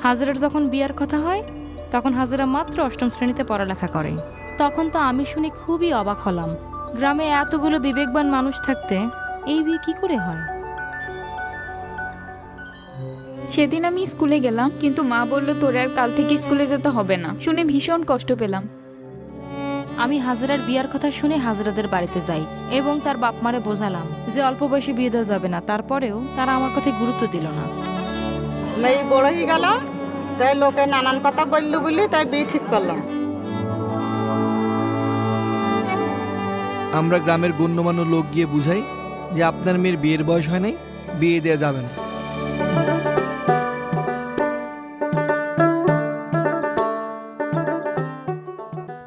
হাজেরার যখন বিয়ার কথা হয় তখন হাজেরা মাত্র ৮ম শ্রেণীতে পড়ালেখা করে। তখন তো আমি শুনে খুবই অবাক হলাম, গ্রামে এতগুলো বিবেকবান মানুষ থাকতে এই বিয়ে কি করে হয়। সেদিন আমি স্কুলে গেলাম, কিন্তু মা বলল তোর আর কাল থেকে স্কুলে যেতে হবে না। শুনে ভীষণ কষ্ট পেলাম। আমি হাজেরার বিয়ার কথা শুনে হাজেরাদের বাড়িতে যাই এবং তার বাপ মারে বোঝালাম যে অল্প বয়সে বিয়ে দেওয়া যাবে না। তারপরেও তারা আমার কথায় গুরুত্ব দিল না। মেয়ে বড় হয়ে গেল, তাই লোকে নানান কথা বললো বলে তাই বিয়ে ঠিক করলাম। আমরা গ্রামের গণ্যমান্য লোক গিয়ে বুঝাই যে আপনার মেয়ের বিয়ের বয়স হয় নাই, বিয়ে দেওয়া যাবে না।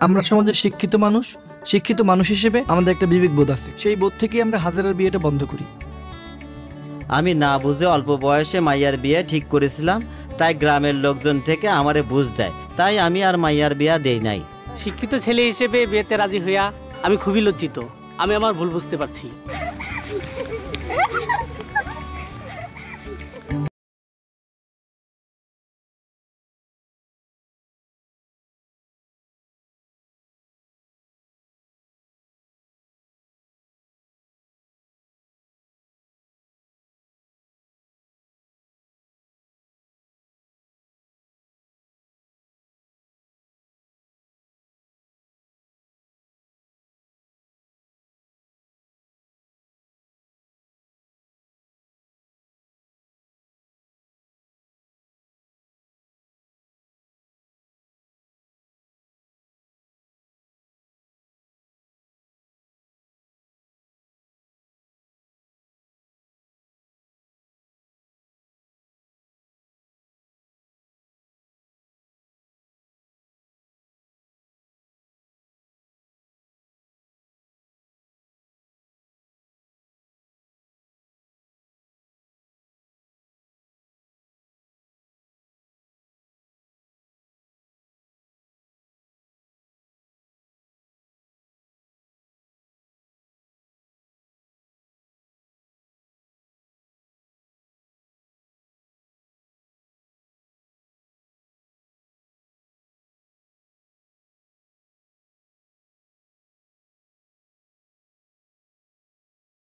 আমরা সমাজের শিক্ষিত মানুষ হিসেবে আমাদের একটা বিবেক বোধ আছে, সেই বোধ থেকেই আমরা হাজেরার বিয়েটা বন্ধ করি। আমি না বুঝে অল্প বয়সে মাইয়ার বিয়ে ঠিক করেছিলাম, তাই গ্রামের লোকজন থেকে আমারে বুঝ দেয়, তাই আমি আর মাইয়ার বিয়া দেই নাই। শিক্ষিত ছেলে হিসেবে বিয়েতে রাজি হইয়া আমি খুবই লজ্জিত। আমি আমার ভুল বুঝতে পারছি।